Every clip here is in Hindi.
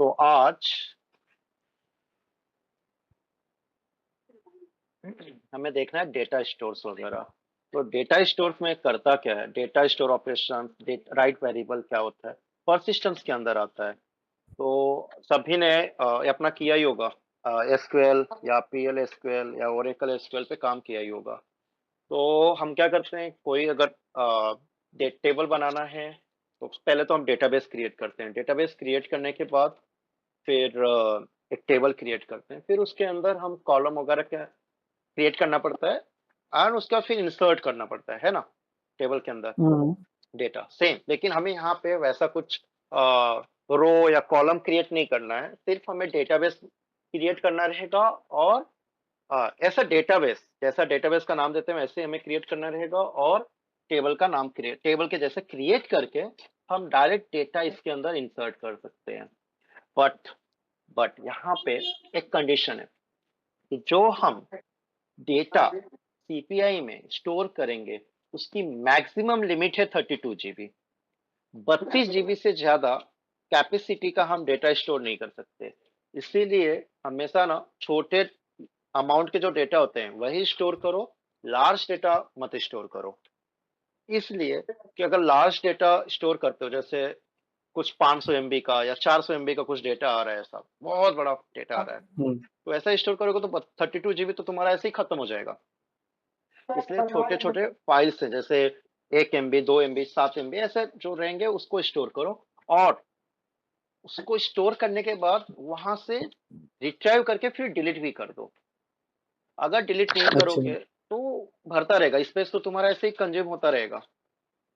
तो आज हमें देखना है डेटा स्टोर्स वगैरह। तो डेटा स्टोर्स में करता क्या है, data store operation, right variable क्या होता है, परसिस्टेंस के अंदर आता है। तो सभी ने ये अपना किया ही होगा, एसक्यूएल या पीएल एसक्यूएल या ओरेकल एसक्यूएल पे काम किया ही होगा। तो हम क्या करते हैं, कोई अगर टेबल बनाना है तो पहले तो हम डेटाबेस क्रिएट करते हैं। डेटाबेस क्रिएट करने के बाद फिर एक टेबल क्रिएट करते हैं, फिर उसके अंदर हम कॉलम वगैरह क्या क्रिएट करना पड़ता है और उसका फिर इंसर्ट करना पड़ता है ना, टेबल के अंदर हम्म। Data same. लेकिन हमें यहाँ पे वैसा कुछ रो या कॉलम क्रिएट नहीं करना है, सिर्फ हमें डेटाबेस क्रिएट करना रहेगा। और ऐसा डेटाबेस, जैसा डेटाबेस का नाम देते हैं वैसे हमें क्रिएट करना रहेगा, और टेबल का नाम क्रिएट, टेबल के जैसे क्रिएट करके हम डायरेक्ट डेटा इसके अंदर इंसर्ट कर सकते हैं। बट यहाँ पे एक कंडीशन है कि जो हम डेटा सीपीआई में स्टोर करेंगे उसकी मैक्सिमम लिमिट है 32 GB। 32 GB से ज्यादा कैपेसिटी का हम डेटा स्टोर नहीं कर सकते। इसीलिए हमेशा ना छोटे अमाउंट के जो डेटा होते हैं वही स्टोर करो, लार्ज डेटा मत स्टोर करो। इसलिए कि अगर लार्ज डेटा स्टोर करते हो, जैसे कुछ 500 MB का या 400 MB का कुछ डेटा आ रहा है, सब बहुत बड़ा डेटा आ रहा है, हम्म। तो ऐसा स्टोर करोगे तो 32 GB तो तुम्हारा ऐसे ही खत्म हो जाएगा। इसलिए छोटे छोटे फाइल्स हैं, जैसे 1 MB, 2 MB, 7 MB, ऐसे जो रहेंगे उसको स्टोर करो। और उसको स्टोर करने के बाद वहां से रिट्राइव करके फिर डिलीट भी कर दो। अगर डिलीट नहीं अच्छा। करोगे तो भरता रहेगा, स्पेस तो तुम्हारा ऐसे ही कंज्यूम होता रहेगा।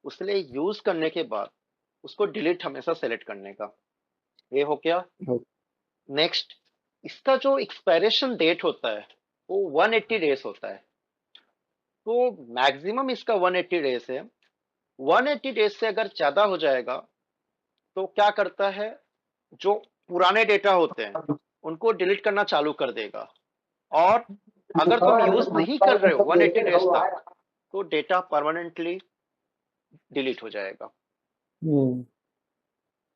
उसलिए यूज करने के बाद उसको डिलीट हमेशा सेलेक्ट करने का। ये हो गया। ओ- नेक्स्ट, इसका जो एक्सपायरेशन डेट होता है वो 180 डेज होता है। तो मैक्सिमम इसका 180 डेज है। 180 डेज से अगर ज्यादा हो जाएगा तो क्या करता है, जो पुराने डेटा होते हैं उनको डिलीट करना चालू कर देगा। और अगर तुम यूज नहीं कर रहे हो 180 डेज तक तो डेटा परमानेंटली डिलीट हो जाएगा। हम्म।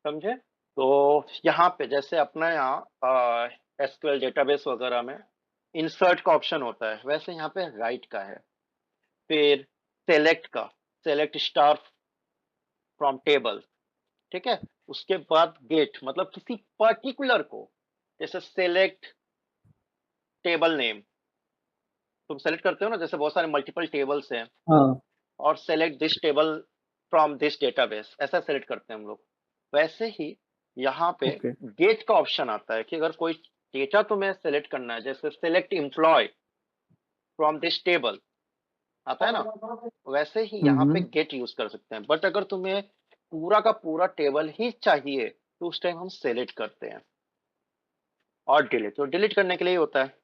समझे? तो यहाँ पे जैसे अपना यहाँ एसक्यूएल डेटाबेस वगैरह में इंसर्ट का ऑप्शन होता है, वैसे यहाँ पे राइट का है। फिर सेलेक्ट का, सेलेक्ट स्टार फ्रॉम टेबल, ठीक है। उसके बाद गेट, मतलब किसी पर्टिकुलर को, जैसे सेलेक्ट टेबल नेम, तुम सेलेक्ट करते हो ना, जैसे बहुत सारे मल्टीपल टेबल्स हैं, हाँ। और select this table from this database, ऐसा सेलेक्ट करते हैं हम लोग। वैसे ही यहाँ पे ओके। गेट का ऑप्शन आता है कि अगर कोई डेटा तुम्हें सेलेक्ट करना है, जैसे select employ from this table आता है ना, वैसे ही यहाँ पे हम्म। गेट यूज कर सकते हैं। बट अगर तुम्हें पूरा का पूरा टेबल ही चाहिए तो उस टाइम हम सेलेक्ट करते हैं। और डिलीट, तो डिलीट करने के लिए ही होता है।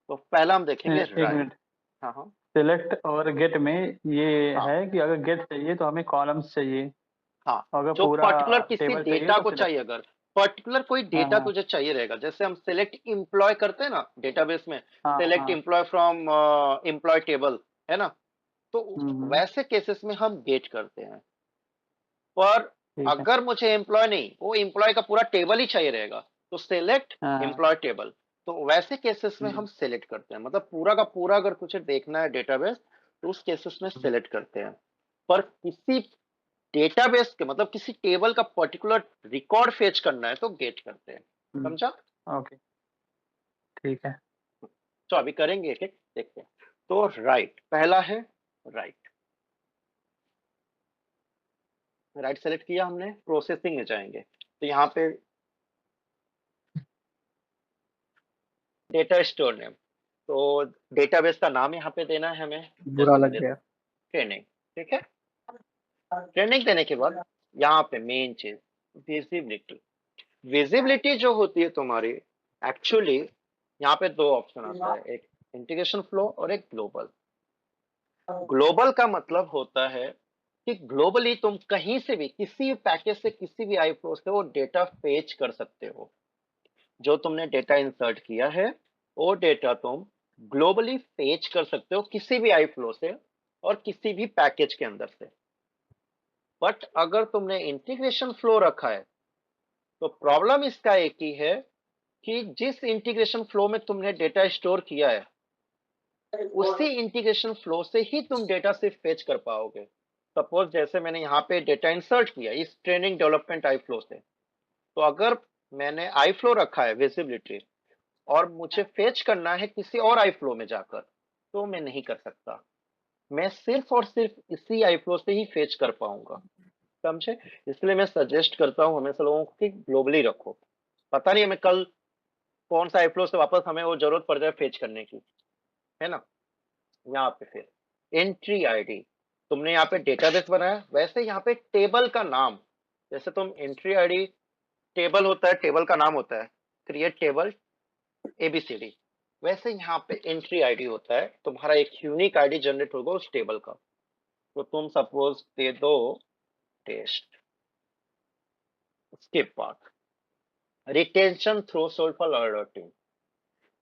तो पहला हम देखेंगे एक राइट। मिनट। हाँ हाँ। सिलेक्ट और गेट में ये हाँ है कि अगर गेट चाहिए तो हमें कॉलम्स चाहिए, हाँ। और अगर जो पूरा पर्टिकुलर किसी टेबल चाहिए डेटा तो को सिलेक्ट। चाहिए, अगर पर्टिकुलर कोई हाँ डेटा हाँ तुझे चाहिए रहेगा, जैसे हम सेलेक्ट एम्प्लॉय करते हैं ना डेटाबेस में, हाँ सेलेक्ट हाँ। एम्प्लॉय फ्रॉम एम्प्लॉय टेबल, है ना, तो हम्म। वैसे केसेस में हम गेट करते हैं। पर ठीक है। अगर मुझे एम्प्लॉय नहीं, वो एम्प्लॉय का पूरा टेबल ही चाहिए रहेगा, तो सेलेक्ट हाँ हाँ। Employ table. तो वैसे केसेस में हम हम्म। सेलेक्ट करते हैं, मतलब पूरा का पूरा अगर तुझे देखना है डेटाबेस तो उस केसेस में हम्म। सेलेक्ट करते हैं। पर किसी डेटाबेस के, मतलब किसी टेबल का पर्टिकुलर रिकॉर्ड फेच करना है तो गेट करते हैं। समझा? ओके। ठीक है। तो अभी करेंगे एक एक, देखते हैं। तो राइट पहला है, राइट। राइट सेलेक्ट किया हमने, प्रोसेसिंग में जाएंगे तो यहाँ पे डेटा स्टोर नेम, तो डेटाबेस का नाम यहाँ पे देना है हमें, बुरा जैसे मैं लग देता गया। हूँ ट्रेनिंग, ठीक है। ट्रेनिंग देने के बाद यहाँ पे मेन चीज विजिबिलिटी। विजिबिलिटी जो होती है तुम्हारी, एक्चुअली यहाँ पे दो ऑप्शन आता है, एक इंटीग्रेशन फ्लो और एक ग्लोबल। ग्लोबल का मतलब होता है कि ग्लोबली तुम कहीं से भी, किसी पैकेज से, किसी भी आई फ्लो से वो डेटा फेच कर सकते हो। जो तुमने डेटा इंसर्ट किया है वो डेटा तुम ग्लोबली फेच कर सकते हो किसी भी आई फ्लो से और किसी भी पैकेज के अंदर से। बट अगर तुमने इंटीग्रेशन फ्लो रखा है तो प्रॉब्लम इसका एक ही है कि जिस इंटीग्रेशन फ्लो में तुमने डेटा स्टोर किया है, उसी इंटीग्रेशन फ्लो से ही तुम डेटा सिर्फ फेच कर पाओगे। सपोज जैसे मैंने यहाँ पे डेटा इंसर्ट किया इस ट्रेनिंग डेवलपमेंट आई फ्लो से, तो अगर मैंने आई फ्लो रखा है विजिबिलिटी और मुझे फेच करना है किसी और आई फ्लो में जाकर, तो मैं नहीं कर सकता। मैं सिर्फ और सिर्फ इसी आई फ्लो से ही फेच कर पाऊंगा। समझे? इसलिए मैं सजेस्ट करता हूँ हमेशा लोगों को कि ग्लोबली रखो। पता नहीं हमें कल कौन सा आई फ्लो से वापस हमें वो जरूरत पड़ जाए फेच करने की, है ना। यहाँ पे फिर एंट्री आईडी, तुमने यहाँ पे डेटाबेस बनाया, वैसे यहाँ पे टेबल का नाम, जैसे तुम एंट्री आईडी टेबल होता है, टेबल का नाम होता है क्रिएट टेबल एबीसीडी, वैसे यहाँ पे एंट्री आईडी होता है, तुम्हारा एक यूनिक आईडी जनरेट होगा उस टेबल का। तो तुम सपोज दे दो टेस्ट, उसके बाद रिटेंशन थ्रेशोल्ड फॉर अलर्टिंग,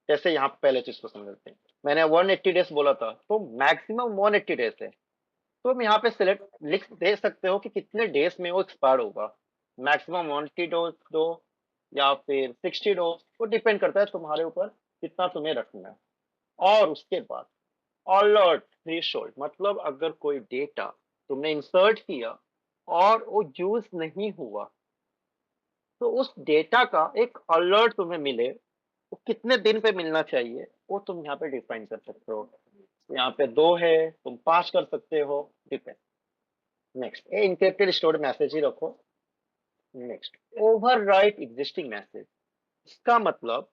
जैसे यहाँ पे पहले चीज को समझते हैं। मैंने 180 डेज बोला था, तो मैक्सिमम 180 डेज है, तो हम यहाँ पे सिलेक्ट लिख दे सकते हो कि कितने डेज में वो एक्सपायर होगा। मैक्सिमम 180 डोज दो या फिर 60 डोज, वो डिपेंड करता है तुम्हारे ऊपर कितना तुम्हें रखना है। और उसके बाद अलर्ट थ्रेशोल्ड, मतलब अगर कोई डेटा तुमने इंसर्ट किया और वो यूज नहीं हुआ, तो उस डेटा का एक अलर्ट तुम्हें मिले, वो कितने दिन पे मिलना चाहिए वो तुम यहाँ पे डिफाइन कर सकते हो। यहाँ पे 2 है, तुम 5 कर सकते हो, डिपेंड। नेक्स्ट ये इंक्रिप्टेड स्टोर्ड मैसेज ही रखो। नेक्स्ट ओवरराइट एग्जिस्टिंग मैसेज, इसका मतलब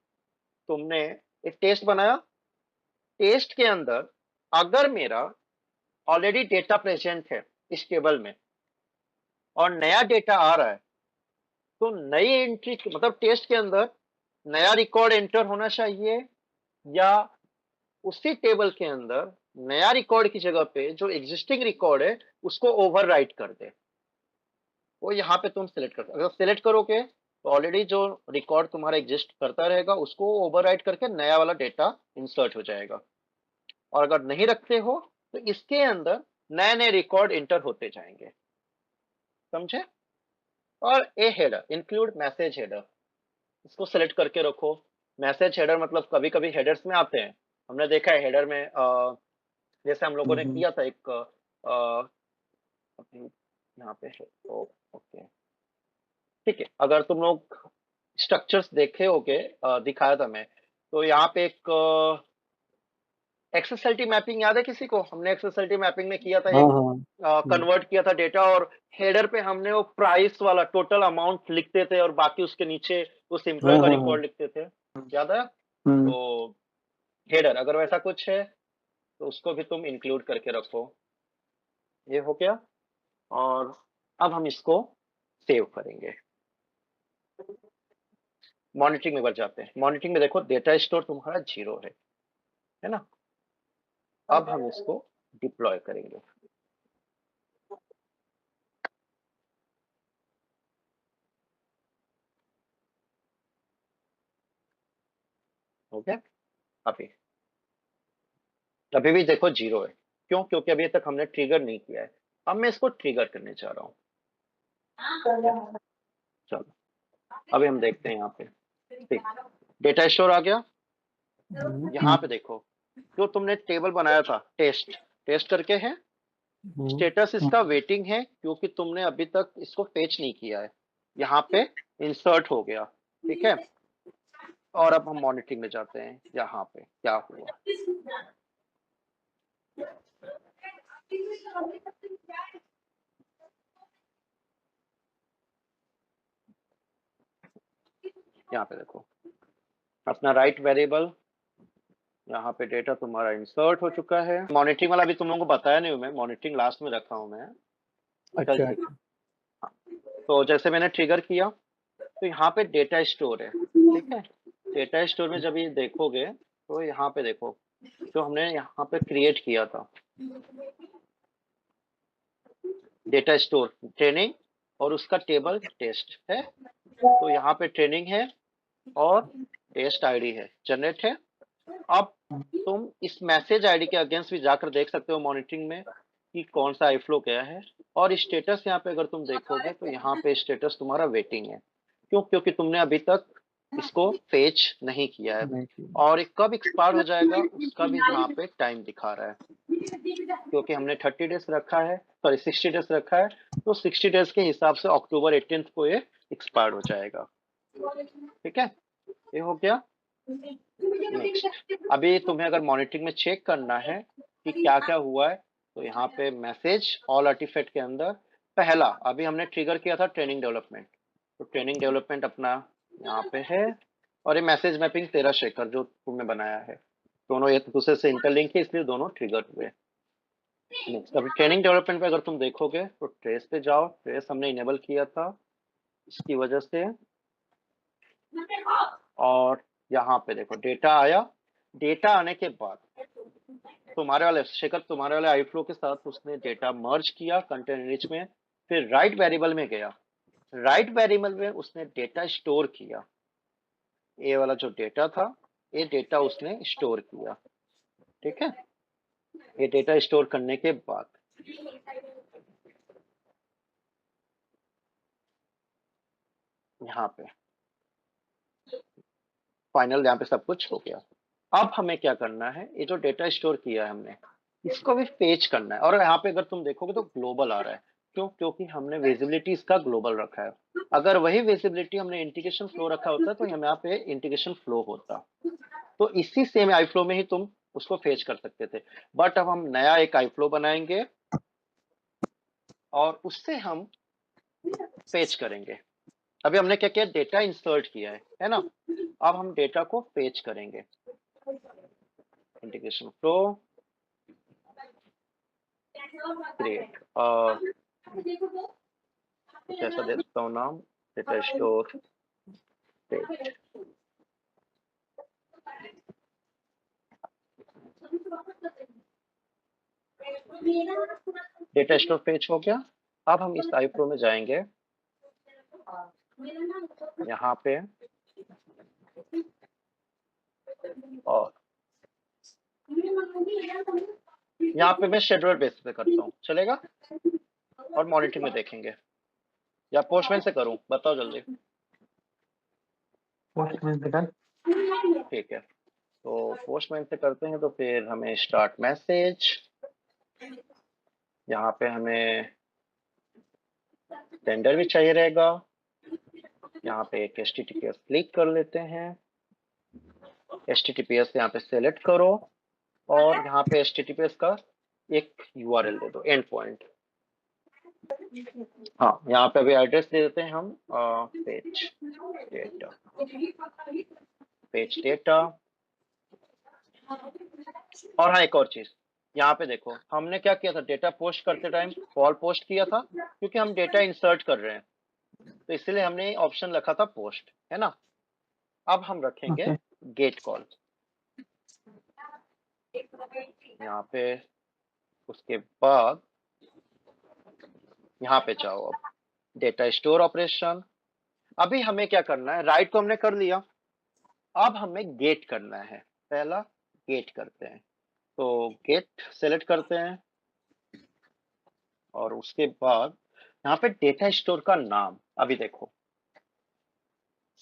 तुमने एक टेस्ट बनाया, टेस्ट के अंदर अगर मेरा ऑलरेडी डेटा प्रेजेंट है इस टेबल में और नया डेटा आ रहा है, तो नई एंट्री मतलब टेस्ट के अंदर नया रिकॉर्ड एंटर होना चाहिए, या उसी टेबल के अंदर नया रिकॉर्ड की जगह पे जो एग्जिस्टिंग रिकॉर्ड है उसको ओवरराइट कर दे। वो यहाँ पे तुम सिलेक्ट कर, अगर सिलेक्ट करोगे तो ऑलरेडी जो रिकॉर्ड तुम्हारा एग्जिस्ट करता रहेगा उसको ओवरराइट करके नया वाला डेटा इंसर्ट हो जाएगा। और अगर नहीं रखते हो तो इसके अंदर नए नए रिकॉर्ड इंटर होते जाएंगे। समझे? और ए हेडर इंक्लूड मैसेज हेडर, इसको सेलेक्ट करके रखो। मैसेज हेडर मतलब कभी कभी हेडर्स में आते हैं, हमने देखा है हेडर में जैसे हम लोगों ने किया था एक यहाँ पे है, ओके ठीक है। अगर तुम लोग स्ट्रक्चर्स देखे होगे, दिखाया था मैं, तो यहाँ पे एक एक्सेसरिटी मैपिंग याद है किसी को? हमने एक्सेसरिटी मैपिंग में किया था हाँ एक, हाँ कन्वर्ट किया था डेटा, और हेडर पे हमने वो प्राइस वाला टोटल अमाउंट लिखते थे और बाकी उसके नीचे उस हाँ एम्प्लॉय का हाँ हाँ रिकॉर्ड लिखते थे, याद है? हम्म, तो हेडर अगर वैसा कुछ है तो उसको भी तुम इंक्लूड करके रखो। ये हो गया। और अब हम इसको सेव करेंगे। मॉनिटरिंग में बढ़ जाते हैं। मॉनिटरिंग में देखो डेटा स्टोर तुम्हारा 0 है ना। अब हम इसको डिप्लॉय करेंगे। हो गया। अभी अभी भी देखो 0 है, क्यों? क्योंकि अभी तक हमने ट्रिगर नहीं किया है। अब मैं इसको ट्रिगर करने जा रहा हूँ। चलो अभी हम देखते हैं यहाँ पे, ठीक, डेटा स्टोर आ गया। यहाँ पे देखो जो तुमने टेबल बनाया था टेस्ट, टेस्ट करके है, स्टेटस इसका वेटिंग है क्योंकि तुमने अभी तक इसको फेच नहीं किया है। यहाँ पे इंसर्ट हो गया, ठीक है। और अब हम मॉनिटरिंग में जाते हैं, यहाँ पे क्या हुआ। यहाँ पे देखो अपना राइट वेरिएबल, यहाँ पे डेटा तुम्हारा इंसर्ट हो चुका है। मॉनिटरिंग वाला भी तुम लोगों को बताया नहीं हूँ मैं, मॉनिटरिंग लास्ट में रखा हूँ मैं। चल अच्छा ठीक है। हाँ, तो जैसे मैंने ट्रिगर किया तो यहाँ पे डेटा स्टोर है, ठीक है। डेटा स्टोर में जब ये देखोगे तो यहाँ पे देखो जो हमने यहाँ पे क्रिएट किया था डेटा स्टोर ट्रेनिंग, और उसका टेबल टेस्ट है। तो यहाँ पे ट्रेनिंग है और टेस्ट आईडी है, जनरेट है। अब तुम इस मैसेज आईडी के अगेंस्ट भी जाकर देख सकते हो मॉनिटरिंग में कि कौन सा आईफ्लो गया है। और स्टेटस यहाँ पे अगर तुम देखोगे तो यहाँ पे स्टेटस तुम्हारा वेटिंग है। क्यों? क्योंकि तुमने अभी तक इसको फेच नहीं किया है, नहीं किया। और ये कब एक्सपायर हो जाएगा उसका भी यहाँ पे टाइम दिखा रहा है, क्योंकि हमने 30 डेज रखा है, सॉरी 60 डेज रखा है, तो 60 डेज के हिसाब से अक्टूबर 18 को ये एक्सपायर हो जाएगा। ठीक है, ये हो गया। नेक्स्ट, अभी तुम्हें अगर मॉनिटरिंग में चेक करना है कि क्या क्या हुआ है, तो यहाँ पे मैसेज ऑल आर्टिफैक्ट के अंदर पहला अभी हमने ट्रिगर किया था ट्रेनिंग डेवलपमेंट, तो ट्रेनिंग डेवलपमेंट अपना यहाँ पे है, और ये मैसेज मैपिंग तेरा शेखर जो तुमने बनाया है, दोनों एक दूसरे से इंटरलिंक है, इसलिए दोनों ट्रिगर हुए। नेक्स्ट, अभी ट्रेनिंग डेवलपमेंट पे अगर तुम देखोगे तो ट्रेस पे जाओ, ट्रेस हमने इनेबल किया था इसकी वजह से, और यहाँ पे देखो डेटा आया, डेटा आने के बाद तुम्हारे वाले शेखर, तुम्हारे वाले आईफ्लो के साथ उसने डेटा मर्ज किया कंटेंट रिच में, फिर राइट वेरिएबल में गया, राइट वेरिएबल में उसने डेटा स्टोर किया, ये वाला जो डेटा था ये डेटा उसने स्टोर किया। ठीक है, ये डेटा स्टोर करने के बाद यहाँ पे फाइनल, यहाँ पे सब कुछ हो गया। अब हमें क्या करना है, ये जो डेटा स्टोर किया है हमने, इसको भी फेच करना है, और यहाँ पे अगर तुम देखोगे तो ग्लोबल आ रहा है, क्यों? क्योंकि हमने विजिबिलिटी इसका ग्लोबल रखा है, अगर वही विजिबिलिटी हमने इंटीग्रेशन फ्लो रखा होता तो यहाँ पे इंटीग्रेशन फ्लो होता, तो इसी सेम आई फ्लो में ही तुम उसको फेच कर सकते थे, बट अब हम नया एक आई फ्लो बनाएंगे और उससे हम फेच करेंगे। अभी हमने क्या किया, डेटा इंसर्ट किया है ना, अब हम डेटा को फेच करेंगे, इंटीग्रेशन फ्लो क्रिएट, कुछ ऐसा दे सकता हूँ नाम, data store fetch. Data store fetch हो गया। अब हम इस आई फ्लो में जाएंगे, यहाँ पे, और यहाँ पे मैं शेड्यूलर बेसिस पे करता हूँ, चलेगा? और मॉनिटरिंग में देखेंगे, या पोस्टमैन से करूँ, बताओ जल्दी। पोस्टमैन से कर। ठीक है, तो पोस्टमैन से करते हैं, तो फिर हमें स्टार्ट मैसेज, यहाँ पे हमें टेंडर भी चाहिए रहेगा, यहाँ पे एक HTTPS क्लिक कर लेते हैं, HTTPS यहाँ पे सेलेक्ट करो, और यहाँ पे HTTPS का एक URL दे दो, एंड पॉइंट। हाँ, यहाँ पे अभी एड्रेस दे देते हैं हम, पेज डेटा, पेज डेटा। और हाँ, एक और चीज, यहाँ पे देखो हमने क्या किया था, डेटा पोस्ट करते टाइम कॉल पोस्ट किया था, क्योंकि हम डेटा इंसर्ट कर रहे हैं, तो इसलिए हमने ऑप्शन रखा था पोस्ट, है ना। अब हम रखेंगे ओके। गेट कॉल यहाँ पे, उसके बाद यहाँ पे जाओ, अब डेटा स्टोर ऑपरेशन। अभी हमें क्या करना है, राइट को हमने कर लिया, अब हमें गेट करना है, पहला गेट करते हैं, तो गेट सेलेक्ट करते हैं, और उसके बाद यहाँ पे डेटा स्टोर का नाम, अभी देखो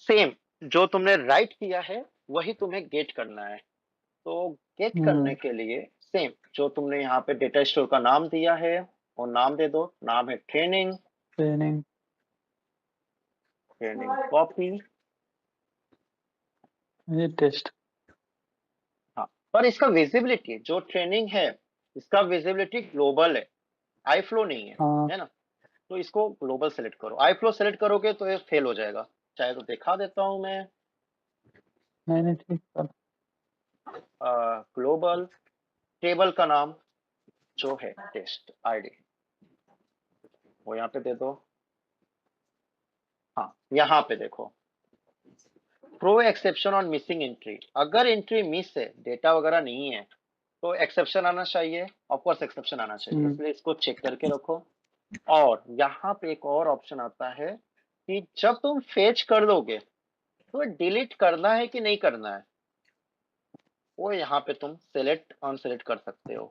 सेम जो तुमने राइट किया है वही तुम्हें गेट करना है, तो गेट करने के लिए सेम जो तुमने यहाँ पे डेटा स्टोर का नाम दिया है वो नाम दे दो, नाम है ट्रेनिंग, ट्रेनिंग। Training copy. ये टेस्ट। हाँ, पर इसका विजिबिलिटी जो ट्रेनिंग है, इसका विजिबिलिटी ग्लोबल है, आई फ्लो नहीं हाँ। है ना, तो इसको ग्लोबल सेलेक्ट करो, आई फ्लो सेलेक्ट करोगे तो ये फेल हो जाएगा, चाहे तो दिखा देता हूं मैं, नहीं ठीक कर। ग्लोबल, टेबल का नाम जो है टेस्ट आईडी, वो यहाँ पे दे दो। हाँ, यहाँ पे देखो throw exception on missing entry, अगर एंट्री मिस है, डेटा वगैरह नहीं है, तो एक्सेप्शन आना चाहिए, ऑफकोर्स एक्सेप्शन आना चाहिए, इसलिए इसको चेक करके रखो। और यहाँ पे एक और ऑप्शन आता है कि जब तुम फेच कर दोगे तो डिलीट करना है कि नहीं करना है, वो यहाँ पे तुम सेलेक्ट अनसेलेक्ट कर सकते हो।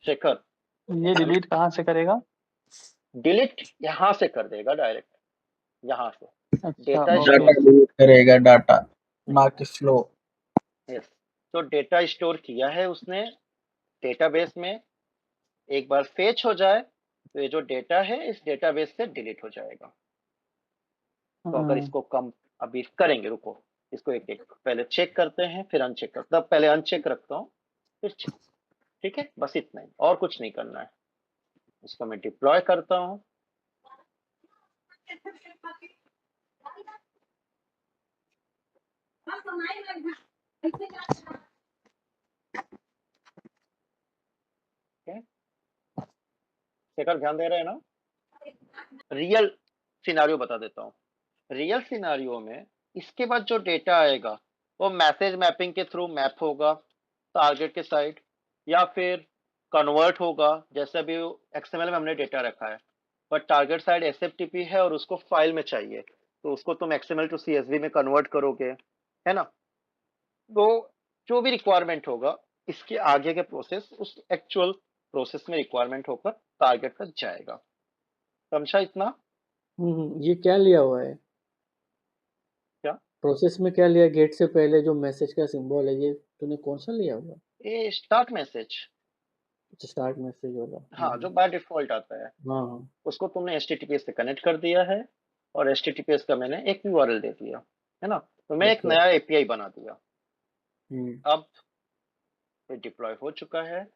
शेखर, ये डिलीट कहाँ से करेगा? डिलीट यहाँ से कर देगा डायरेक्ट, यहाँ से अच्छा data okay data store. Delete करेगा, डाटा ना कि फ्लो। यस, तो डेटा स्टोर किया है उसने डेटाबेस में, एक बार फेच हो जाए तो ये जो डेटा है इस डेटाबेस से डिलीट हो जाएगा। तो अगर इसको कम अभी करेंगे, रुको, इसको एक एक पहले चेक करते हैं फिर अनचेक करते हैं, पहले अनचेक रखता हूँ फिर चेक। ठीक है, बस इतना ही, और कुछ नहीं करना है। इसको मैं डिप्लॉय करता हूँ। शेखर ध्यान दे रहे हैं ना? रियल सिनारियो बता देता हूँ। रियल सिनारियो में इसके बाद जो डेटा आएगा वो मैसेज मैपिंग के थ्रू मैप होगा टारगेट के साइड, या फिर कन्वर्ट होगा, जैसे अभी एक्सएमएल में हमने डेटा रखा है बट टारगेट साइड एसएफटीपी है और उसको फाइल में चाहिए, तो उसको तुम एक्सएमएल टू सीएसवी में कन्वर्ट करोगे, है ना? तो जो भी रिक्वायरमेंट होगा इसके आगे के प्रोसेस उस एक्चुअल प्रोसेस में रिक्वायरमेंट होकर टारगेट तक जाएगा। समझा इतना? ये क्या लिया हुआ है क्या? प्रोसेस में? क्या लिया गेट से पहले जो मैसेज का सिंबल है, ये तूने कौन सा लिया हुआ? ये स्टार्ट मैसेज, स्टार्ट मैसेज वाला। हाँ, जो बाय डिफॉल्ट आता है हाँ। उसको तुमने HTTPS से कनेक्ट कर दिया है और HTTPS का मैंने एक URL दे दिया, है ना? तो मैं एक ओके। नया API बना दिया। हम्म अब ये डिप्लॉय हो चुका है।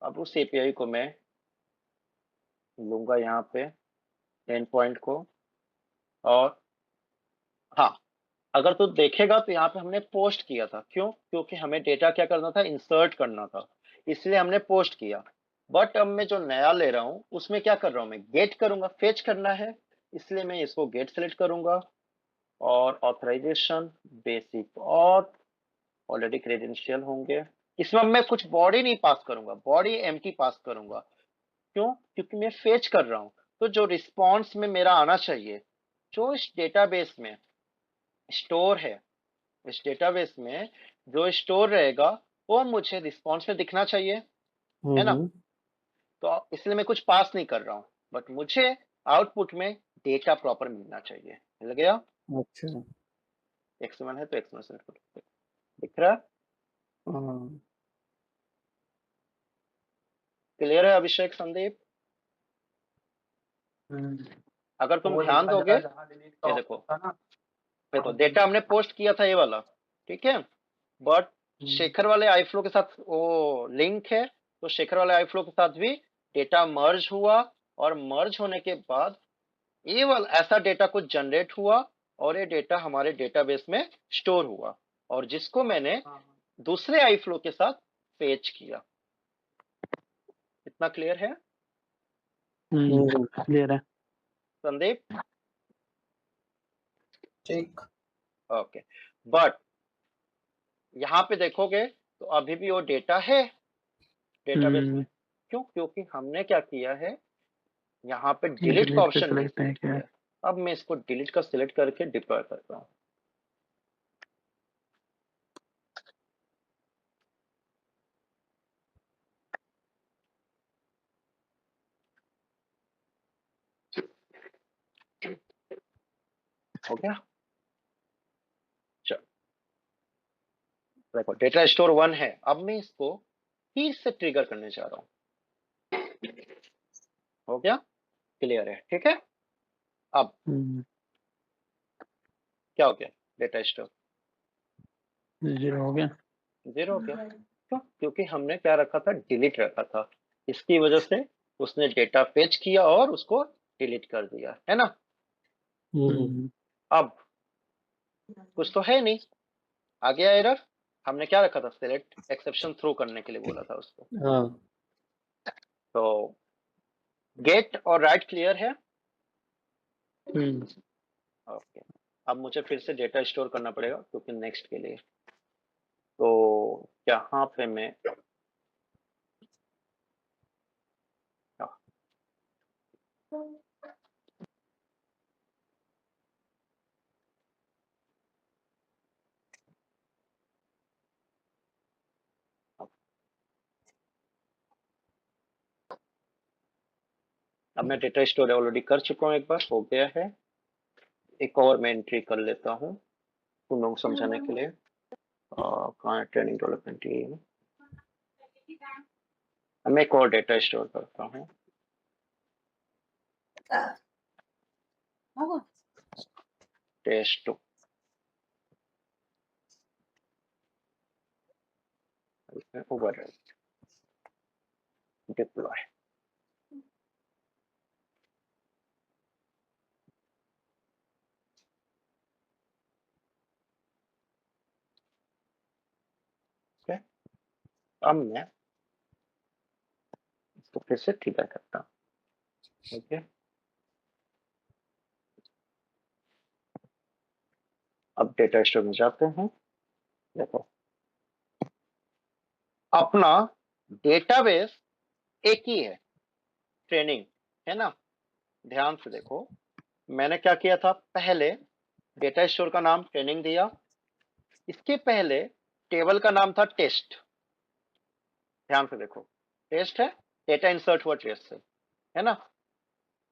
अब उस API को मैं लूंगा यहाँ पे एंड पॉइंट को, और हाँ, अगर तू देखेगा तो यहाँ पे हमने पोस्ट किया था। क्यों? क्योंकि हमें डेटा क्या करना था, इंसर्ट करना था, इसलिए हमने पोस्ट किया। बट अब मैं जो नया ले रहा हूँ उसमें क्या कर रहा हूँ, मैं गेट करूंगा, फेच करना है, इसलिए मैं इसको गेट सेलेक्ट करूंगा और ऑथराइजेशन बेसिक और ऑलरेडी क्रेडेंशियल होंगे। इसमें मैं कुछ बॉडी नहीं पास करूंगा, बॉडी एम्प्टी पास करूंगा। क्यों? क्योंकि मैं फेच कर रहा हूँ। तो जो रिस्पॉन्स में मेरा आना चाहिए, जो इस डेटाबेस में स्टोर है, इस डेटाबेस में जो स्टोर रहेगा वो मुझे रिस्पॉन्स में दिखना चाहिए, है ना? हम्म तो इसलिए मैं कुछ पास नहीं कर रहा हूँ, बट मुझे आउटपुट में डेटा प्रॉपर मिलना चाहिए। मिल गया? अच्छा। XML है तो XML से दिख रहा है? हाँ। क्लियर है अभिषेक, संदीप? अगर तुम वो ध्यान लिखा दोगे, जगह जहाँ डिलीट का ये ऑप्शन देखो, था ना, देखो डेटा हमने पोस्ट किया था ये वाला, ठीक है, बट शेखर वाले आईफ्लो के साथ वो लिंक है, तो शेखर वाले आईफ्लो के साथ भी डेटा मर्ज हुआ, और मर्ज होने के बाद ये वाला ऐसा डेटा कुछ जनरेट हुआ और ये डेटा हमारे डेटाबेस में स्टोर हुआ, और जिसको मैंने दूसरे आईफ्लो के साथ फेच किया। इतना क्लियर है क्लियर है। संदीप? ठीक। ओके, बट यहाँ पे देखोगे तो अभी भी वो डेटा है डेटाबेस में। क्यों? क्योंकि हमने क्या किया है, यहाँ पे डिलीट का डिलीट पे ऑप्शन नहीं सेलेक्ट नहीं सिलेक्ट किया। किया। अब मैं इसको डिलीट का सिलेक्ट करके डिप्लॉय करता हूँ। हो गया? चलो, देखो डेटा स्टोर 1 है। अब मैं इसको फिर से ट्रिगर करने जा रहा हूँ। हो गया? क्लियर है? ठीक है। अब क्या हो गया, डेटा स्टोर 0 हो गया। 0 हो गया। क्यों? क्योंकि हमने क्या रखा था, डिलीट रखा था। इसकी वजह से उसने डेटा फेच किया और उसको डिलीट कर दिया, है ना? अब कुछ तो है नहीं, आ गया एरर। हमने क्या रखा था, सिलेक्ट एक्सेप्शन थ्रो करने के लिए बोला था उसको। हाँ। तो गेट और राइट क्लियर है? ओके, अब मुझे फिर से डेटा स्टोर करना पड़ेगा क्योंकि नेक्स्ट के लिए। तो यहाँ पे मैं अब मैं डेटा स्टोर ऑलरेडी कर चुका हूँ, एक बार हो गया है। एक और मैं एंट्री कर लेता हूँ तुम लोग को समझाने के लिए। कहाँ है ट्रेनिंग डेवलपमेंट, ये मैं एक और डेटा स्टोर करता हूँ। Test 2 overwrite deploy. अब मैं इसको फिर से ठीक करता हूँ। ओके, अब डेटा स्टोर में जाते हैं। देखो अपना डेटाबेस एक ही है, ट्रेनिंग, है ना। ध्यान से देखो, मैंने क्या किया था, पहले डेटा स्टोर का नाम ट्रेनिंग दिया, इसके पहले टेबल का नाम था टेस्ट। ध्यान से देखो, टेस्ट है, डेटा इंसर्ट हुआ टेस्ट से, है ना।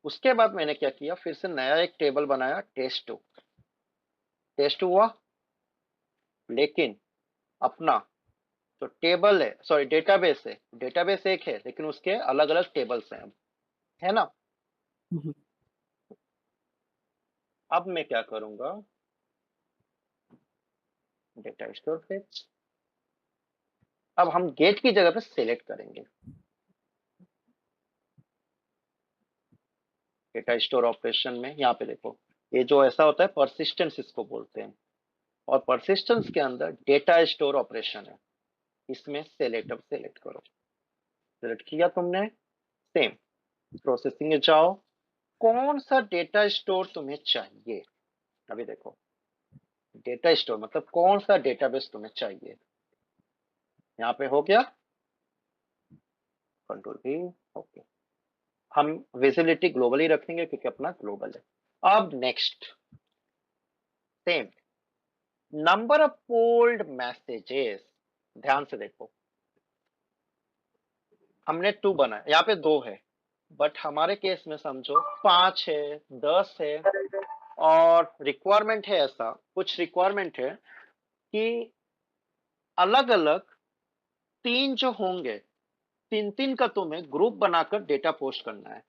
उसके बाद मैंने क्या किया, फिर से नया एक टेबल बनाया, टेस्ट 2। टेस्ट हुआ, लेकिन अपना तो टेबल है, सॉरी डेटाबेस है, डेटाबेस एक है लेकिन उसके अलग अलग टेबल्स हैं, है ना। अब मैं क्या करूंगा, डेटा स्टोर पे अब हम गेट की जगह पे सिलेक्ट करेंगे। डेटा स्टोर ऑपरेशन में यहाँ पे देखो, ये जो ऐसा होता है परसिस्टेंस इसको बोलते हैं, और परसिस्टेंस के अंदर डेटा स्टोर ऑपरेशन है, इसमें सेलेक्ट, अब सेलेक्ट करो। सेलेक्ट किया तुमने, सेम प्रोसेसिंग में जाओ, कौन सा डेटा स्टोर तुम्हें चाहिए। अभी देखो डेटा स्टोर मतलब कौन सा डेटाबेस तुम्हें चाहिए, यहाँ पे हो गया, कंट्रोल भी, ओके। हम विजिबिलिटी ग्लोबल ही रखेंगे क्योंकि अपना ग्लोबल है। अब next, same number of polled messages, ध्यान से देखो, हमने 2 बनाया, यहाँ पे 2 है, बट हमारे केस में समझो 5 है, 10 है, और रिक्वायरमेंट है, ऐसा कुछ रिक्वायरमेंट है कि अलग अलग 3 जो होंगे, 3 का तुम्हें ग्रुप बनाकर डेटा पोस्ट करना है,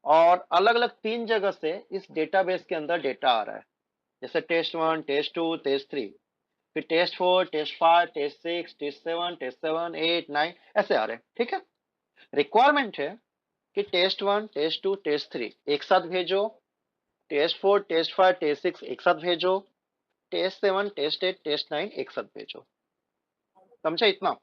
और अलग अलग 3 जगह से इस डेटाबेस के अंदर डेटा आ रहा है, जैसे टेस्ट 1, टेस्ट 2, टेस्ट 3, फिर test 4, test 5, test 6, test 7, test 7, 8, 9 ऐसे आ रहे हैं, ठीक है। रिक्वायरमेंट है कि टेस्ट 1, टेस्ट 2, टेस्ट 3 एक साथ भेजो, टेस्ट 4, टेस्ट 5, टेस्ट 6 एक साथ भेजो, टेस्ट 7, टेस्ट 8, टेस्ट 9 एक साथ भेजो। समझा इतना।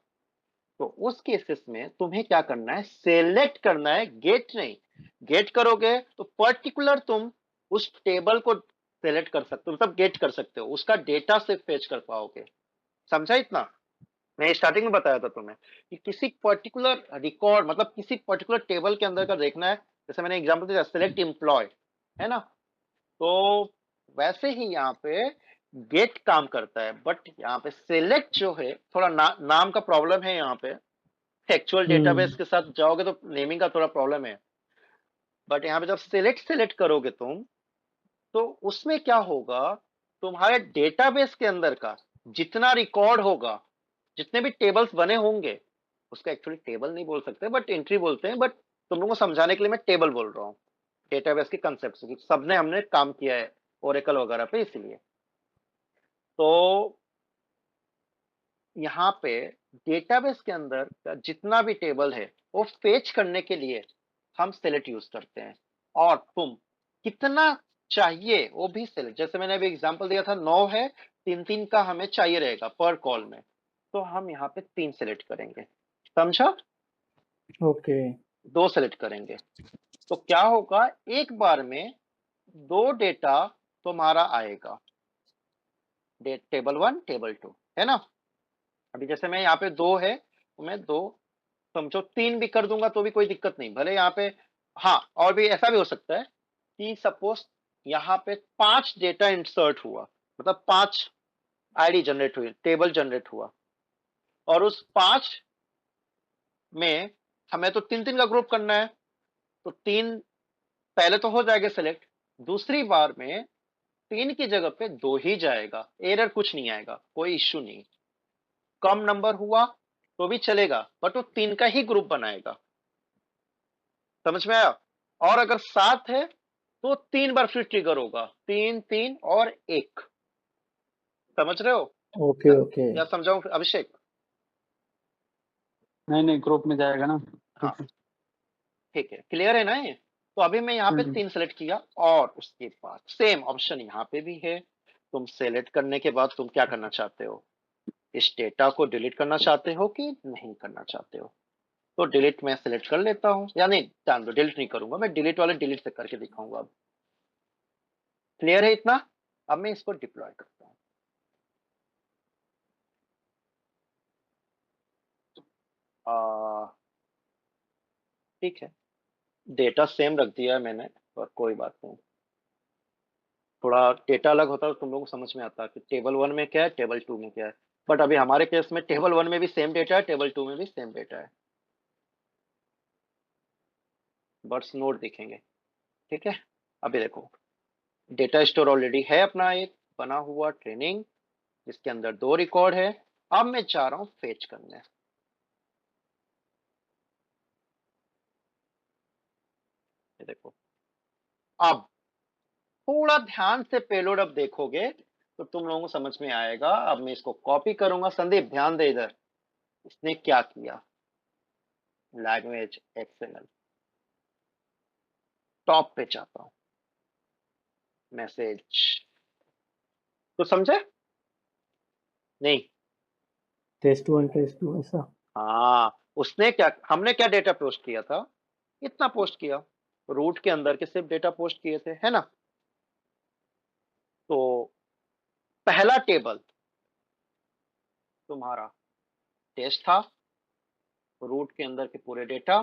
तो उस केसेस में तुम्हें क्या करना है, सेलेक्ट करना है, गेट नहीं। गेट करोगे तो पर्टिकुलर तुम उस टेबल को सेलेक्ट कर सकते हो, मतलब गेट कर सकते हो, उसका डेटा से फेच कर पाओगे। समझा इतना। मैं स्टार्टिंग में बताया था तुम्हें कि किसी पर्टिकुलर रिकॉर्ड मतलब किसी पर्टिकुलर टेबल के अंदर का देखना है, जैसे मैंने एग्जांपल दिया सेलेक्ट एम्प्लॉय, है ना। तो वैसे ही यहाँ पे गेट काम करता है, बट यहाँ पे सेलेक्ट जो है थोड़ा नाम का प्रॉब्लम है, यहाँ पे एक्चुअल डेटाबेस के साथ जाओगे तो नेमिंग का थोड़ा प्रॉब्लम है, बट यहाँ पे जब सेलेक्ट करोगे तुम, तो उसमें क्या होगा, तुम्हारे डेटाबेस के अंदर का जितना रिकॉर्ड होगा, जितने भी टेबल्स बने होंगे, उसका एक्चुअली टेबल नहीं बोल सकते बट एंट्री बोलते हैं, बट तुम लोगों को समझाने के लिए मैं टेबल बोल रहा हूँ, डेटाबेस के कंसेप्ट से, सबने हमने काम किया है ओरेकल वगैरह पे, इसलिए। तो यहाँ पे डेटाबेस के अंदर का जितना भी टेबल है वो फेच करने के लिए हम सेलेक्ट यूज करते हैं, और तुम कितना चाहिए वो भी सेलेक्ट, जैसे मैंने अभी एग्जांपल दिया था 9 है, 3 का हमें चाहिए रहेगा पर कॉल में, तो हम यहाँ पे 3 सेलेक्ट करेंगे। समझा। ओके 2 सेलेक्ट करेंगे तो क्या होगा, एक बार में 2 डेटा तुम्हारा आएगा, टेबल 1, टेबल 2, है ना। अभी जैसे मैं यहाँ पे 2 है तो मैं 2, समझो 3 भी कर दूंगा तो भी कोई दिक्कत नहीं, भले यहाँ पे, हाँ और भी ऐसा भी हो सकता है कि सपोज यहाँ पे 5 डेटा इंसर्ट हुआ, मतलब 5 आईडी जनरेट हुई, टेबल जनरेट हुआ, और उस 5 में हमें तो 3 का ग्रुप करना है, तो 3 पहले तो हो जाएगा सेलेक्ट, दूसरी बार में 3 की जगह पे 2 ही जाएगा, एरर कुछ नहीं आएगा, कोई इश्यू नहीं। कम नंबर हुआ तो भी चलेगा, बट वो 3 का ही ग्रुप बनाएगा। समझ में आया? और अगर 7 है तो 3 बार फिर ट्रिगर होगा, 3 3 और 1। समझ रहे हो ओके ओके। या समझाऊं अभिषेक? नहीं ग्रुप में जाएगा ना। हाँ ठीक है, क्लियर है ना ये? तो अभी मैं यहाँ पे 3 सेलेक्ट किया और उसके बाद सेम ऑप्शन यहाँ पे भी है। तुम सेलेक्ट करने के बाद तुम क्या करना चाहते हो? इस डेटा को डिलीट करना चाहते हो कि नहीं करना चाहते हो? तो डिलीट मैं सिलेक्ट कर लेता हूँ, या नहीं जान दो, डिलीट नहीं करूंगा मैं, डिलीट वाले डिलीट से करके दिखाऊंगा। अब क्लियर है इतना? अब मैं इसको डिप्लॉय करता हूँ। ठीक है, डेटा सेम रख दिया है मैंने, पर कोई बात नहीं। थोड़ा डेटा अलग होता है तो तुम लोगों को समझ में आता है कि टेबल 1 में क्या है, टेबल 2 में क्या है। बट अभी हमारे केस में टेबल 1 में भी सेम डेटा है, टेबल 2 में भी सेम डेटा है, बट्स नोट दिखेंगे। ठीक है, अभी देखो डेटा स्टोर ऑलरेडी है अपना एक बना हुआ ट्रेनिंग, जिसके अंदर 2 रिकॉर्ड है। अब मैं चाह रहा हूँ फेच करने। ये देखो, अब थोड़ा ध्यान से पेलोड अब देखोगे तो तुम लोगों को समझ में आएगा। अब मैं इसको कॉपी करूंगा। संदीप ध्यान दे इधर, इसने क्या किया। लैंग्वेज एक्सएमएल, टॉप पे जाता हूं, मैसेज। तो समझे नहीं? टेस्ट 1 टेस्ट 2 ऐसा। हाँ, उसने क्या, हमने क्या डेटा पोस्ट किया था, इतना पोस्ट किया। रूट के अंदर के सिर्फ डेटा पोस्ट किए थे, है ना? तो पहला टेबल तुम्हारा टेस्ट था, रूट के अंदर के पूरे डेटा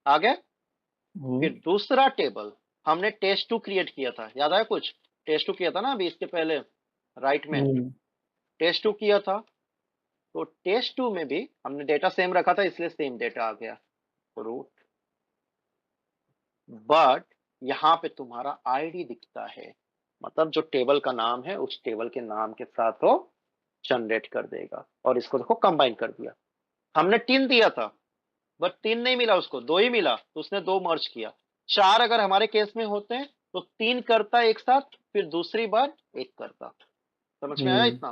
आ गए। फिर दूसरा टेबल हमने टेस्ट 2 क्रिएट किया था, याद आया कुछ? टेस्ट 2 किया था ना अभी इसके पहले, राइट में टेस्ट 2 किया था। तो टेस्ट 2 में भी हमने डेटा सेम रखा था, इसलिए सेम डेटा आ गया रूट। बट यहाँ पे तुम्हारा आईडी दिखता है, मतलब जो टेबल का नाम है उस टेबल के नाम के साथ वो जनरेट कर देगा। और इसको देखो कंबाइन कर दिया। हमने 3 दिया था, बट 3 नहीं मिला उसको, 2 ही मिला, तो उसने 2 मर्ज किया। 4 अगर हमारे केस में होते हैं तो 3 करता एक साथ, फिर दूसरी बार 1 करता। समझ में आया इतना?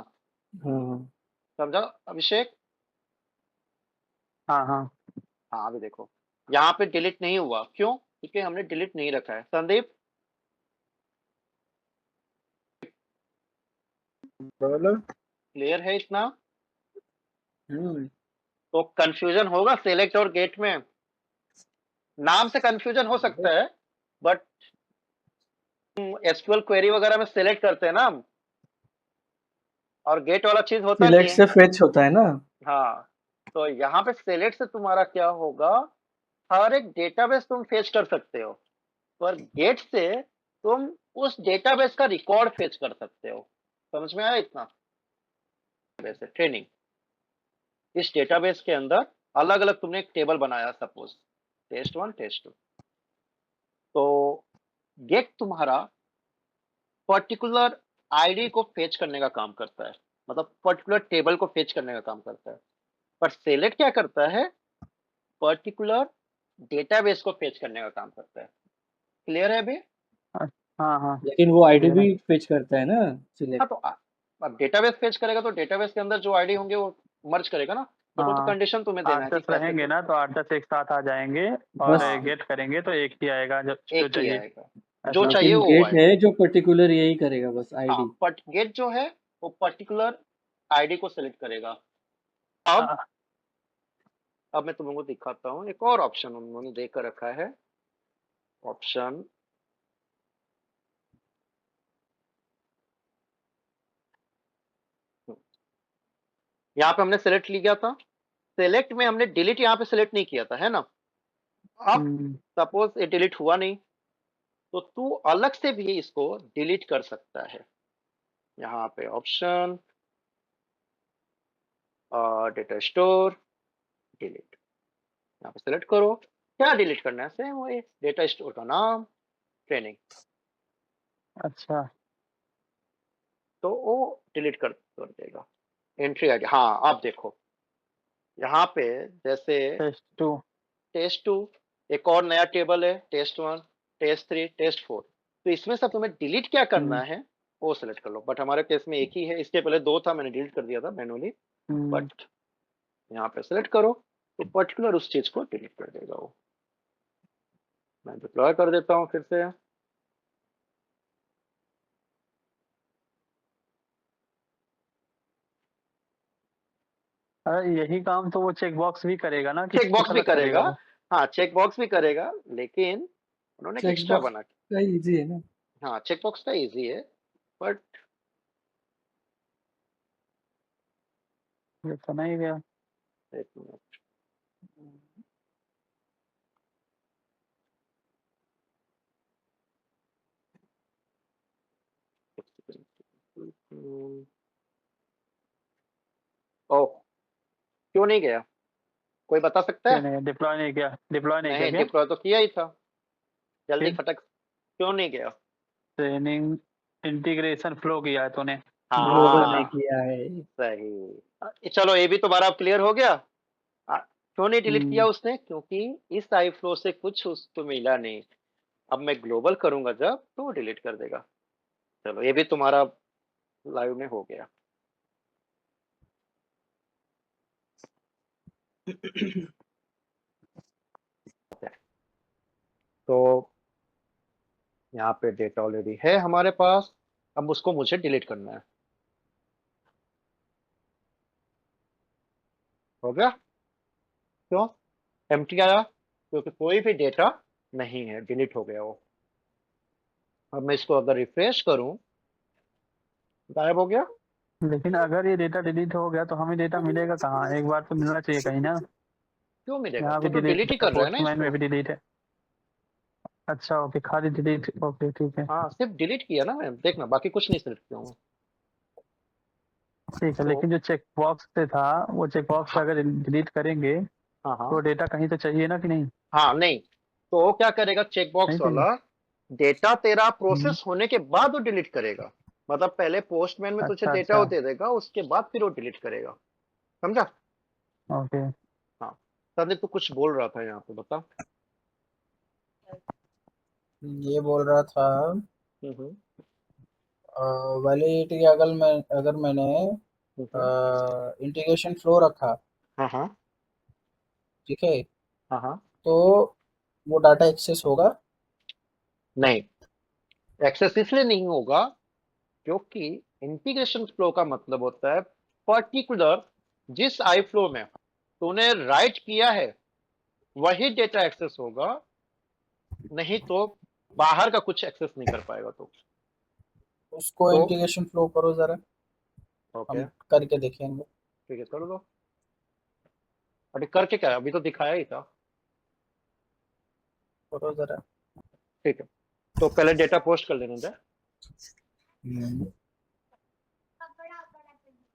हाँ समझा अभिषेक? हाँ हाँ हाँ, अभी देखो यहाँ पे डिलीट नहीं हुआ, क्यों? क्योंकि हमने डिलीट नहीं रखा है। संदीप बोलो। क्लियर है इतना? हम्म। तो कंफ्यूजन होगा सेलेक्ट और गेट में, नाम से कंफ्यूजन हो सकता है, बट एसक्यूएल क्वेरी वगैरह में सेलेक्ट करते हैं ना हम, और गेट वाला चीज होता नहीं सिलेक्ट है। से फेच होता है ना। हाँ, तो यहाँ पे सेलेक्ट से तुम्हारा क्या होगा, हर एक डेटाबेस तुम फेच कर सकते हो, पर गेट से तुम उस डेटाबेस का रिकॉर्ड फेच कर सकते हो। समझ में आया इतना? वैसे ट्रेनिंग, इस डेटाबेस के अंदर अलग अलग तुमने एक टेबल बनाया, सपोज टेस्ट 1 टेस्ट 2। तो गेट तुम्हारा पर्टिकुलर आईडी को फेच करने का काम करता है, मतलब पर्टिकुलर टेबल को फेच करने का काम करता है। पर सेलेक्ट क्या करता है, पर्टिकुलर डेटाबेस को फेच करने का काम करता है। क्लियर है अभी? हाँ हाँ लेकिन वो आईडी clear है। भी फेच करता है ना हाँ, सिलेक्ट। तो अब डेटाबेस फेच करेगा तो डेटाबेस के अंदर जो आईडी होंगे वो मर्ज करेगा ना। बट वो तो हाँ कंडीशन तुम्हें देना है कि 8-10 कैसे रहेंगे तुम। ना, तो 8-10 एक साथ आ जाएंगे। और बस। हाँ, गेट करेंगे तो एक ही आएगा जो जो एक ही चाहिए। आएगा, जो ऐसा। चाहिए लेकिन वो गेट आएगा। है जो पर्टिकुलर यही करेगा बस हाँ, आईडी। बट गेट जो है वो पर्टिकुलर आईडी को सेलेक्ट करेगा। अब हाँ, अब मैं तुम लोगों को दिखाता हूँ, एक और ऑप्शन उन्होंने देकर रखा है। ऑप्शन यहाँ पे हमने सेलेक्ट लिया था, सेलेक्ट में हमने डिलीट यहाँ पे सेलेक्ट नहीं किया था, है ना? अब सपोज ये डिलीट हुआ नहीं, तो तू अलग से भी इसको डिलीट कर सकता है। यहाँ पे ऑप्शन, डेटा स्टोर, डिलीट, यहाँ पे सेलेक्ट करो। क्या डिलीट करना है? सेम वही डेटा स्टोर का नाम, ट्रेनिंग। अच्छा तो वो डिलीट कर देगा। एंट्री आ गया। हाँ, आप देखो यहाँ पे जैसे टेस्ट 2। टेस्ट 2, एक और नया टेबल है, टेस्ट 1, टेस्ट 3, टेस्ट 4। तो इसमें से तुम्हें डिलीट क्या करना है वो सेलेक्ट कर लो। बट हमारे केस में एक ही है, इसके पहले 2 था, मैंने डिलीट कर दिया था मैनुअली। बट यहाँ पे सेलेक्ट करो तो पर्टिकुलर उस चीज को डिलीट कर देगा वो। मैं डिप्लॉय कर देता हूँ फिर से। अरे यही काम तो वो चेक बॉक्स भी करेगा ना कि चेक बॉक्स कुछ भी अलग करेगा। वो? हाँ, चेक बॉक्स भी करेगा, लेकिन उन्होंने एक चेक एक्स्ट्रा बॉक्स बना के। का इजी है ना। हाँ, चेक बॉक्स का इजी है, बट ये तो नहीं गया। एक मिनट। ओह, क्यों नहीं गया? कोई बता सकता क्यों है? नहीं डिप्लॉय नहीं किया? डिप्लॉय नहीं किया नहीं, क्या? डिप्लॉय तो किया ही था। जल्दी फिर फटक, क्यों नहीं गया? ट्रेनिंग इंटीग्रेशन फ्लो किया है तूने। ग्लोबल नहीं हाँ, किया है। सही। चलो, ये भी तुम्हारा क्लियर हो गया। क्यों नहीं डिलीट किया हम्म, उसने? क्योंकि इस आई फ्लो से कुछ उसको मिला नहीं। अब मैं ग्लोबल करूंगा जब, तो वो डिलीट कर देगा। चलो, ये भी तुम्हारा लाइव में हो गया। तो यहाँ पे डेटा ऑलरेडी है हमारे पास, अब उसको मुझे डिलीट करना है। हो गया? क्यों एम्प्टी आया? क्योंकि कोई भी डेटा नहीं है, डिलीट हो गया वो। अब मैं इसको अगर रिफ्रेश करूं, गायब हो गया। लेकिन अगर ये डेटा डिलीट हो गया तो हमें डेटा मिलेगा कहाँ? एक बार तो मिलना चाहिए कहीं ना। क्यों मिलेगा? यहाँ भी तो डिलीट डिलीट ही है, कर रहा है ना पोस्टमैन में इसको। भी डिलीट है। अच्छा ओके, खाली डिलीट। ओके ठीक है। हाँ, सिर्फ डिलीट किया ना मैं, देखना बाकी कुछ नहीं सिलेक्ट किया हूँ। ठीक है, तो लेकिन जो चेक बॉक्स पे था वो चेक बॉक्स हाँ, अगर डिलीट करेंगे हाँ, हाँ, तो डेटा कहीं तो चाहिए ना कि नहीं? हाँ, नहीं। तो वो क्या करेगा चेक नहीं बॉक्स चाहिए। वाला? डेटा तेरा हम्म, प्रोसेस होने के बाद वो डिलीट करेगा। मतलब पहले पोस्टमैन में तुझे अच्छा डेटा अच्छा। वो दे देगा, उसके बाद फिर वो डिलीट करेगा। समझा? ओके। हाँ। संदीप, तू कुछ बोल रहा था यहाँ पे, बता। ये बोल रहा था हम्म, वैलिडिटी अगर मैंने हम्म, इंटीग्रेशन फ्लो रखा, हाँ, हाँ, ठीक है, हाँ, हाँ। तो वो डाटा एक्सेस होगा। नहीं, एक्सेस इसलिए नहीं होगा क्योंकि इंटीग्रेशन फ्लो का मतलब होता है पर्टिकुलर जिस आई फ्लो में तूने राइट किया है वही डेटा एक्सेस होगा, नहीं तो बाहर का कुछ एक्सेस नहीं कर पाएगा तो। उसको तो इंटीग्रेशन फ्लो करो जरा, ओके, हम करके देखेंगे। ठीक है, कर लो। अभी करके क्या है? अभी तो दिखाया ही था। करो जरा। ठीक है, तो पहले डेटा पोस्ट कर लेने दे।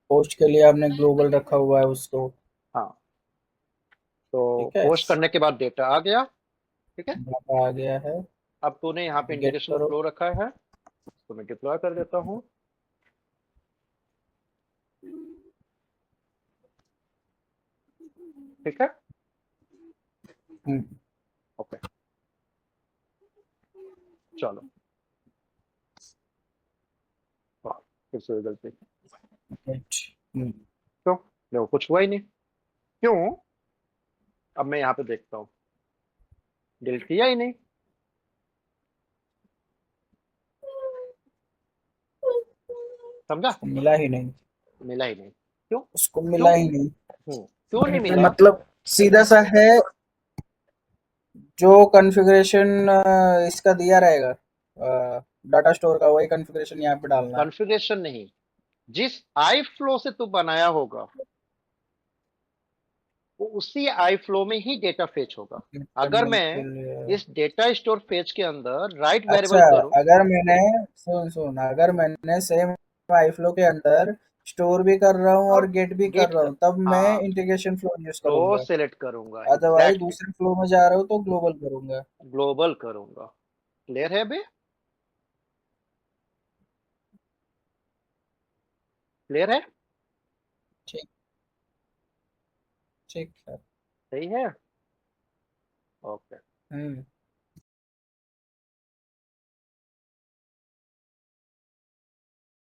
पोस्ट के लिए आपने ग्लोबल रखा हुआ है उसको। हाँ, तो ठीक है, पोस्ट करने के बाद डेटा आ गया। ठीक है, डाटा आ गया है। अब तूने यहाँ पे गेट इंटीग्रेशन करो। फ्लो रखा है, तो मैं डिप्लॉय कर देता हूँ। ठीक है, हम्म, ओके, चलो। हाँ, फिर से गलती। गेट। हम्म, क्यों? देखो, कुछ हुआ ही नहीं। क्यों? अब मैं यहाँ पे देखता हूँ, डिलीट किया ही नहीं। समझा? उसको मिला ही नहीं। मिला ही नहीं। क्यों? उसको क्यों? मिला ही नहीं। क्यों नहीं मिला? मतलब सीधा सा है, जो कॉन्फ़िगरेशन इसका दिया रहेगा डाटा स्टोर का, वही कॉन्फ़िगरेशन यहाँ पे डालना है। कॉन्फ़िगरेशन नहीं, जिस आई फ्लो से तू बनाया होगा वो उसी आई फ्लो में ही डेटा फेच होगा। अगर करने के मैं लिए। इस डेटा स्टोर फेच के अंदर राइट अच्छा, वेरिएबल करूं। अगर मैंने अगर मैंने सेम आई फ्लो के अंदर स्टोर भी कर रहा हूँ और और गेट भी कर गेट रहा कर, हूँ, तब मैं हाँ, इंटीग्रेशन फ्लो यूज तो करूंगा। सेलेक्ट करूंगा, अदरवाइज एग्जैक्टली, दूसरे फ्लो में जा रहा हूँ तो ग्लोबल करूंगा। ग्लोबल करूंगा। क्लियर है बे? क्लियर है? ठीक ठीक सर। सही है? ओके।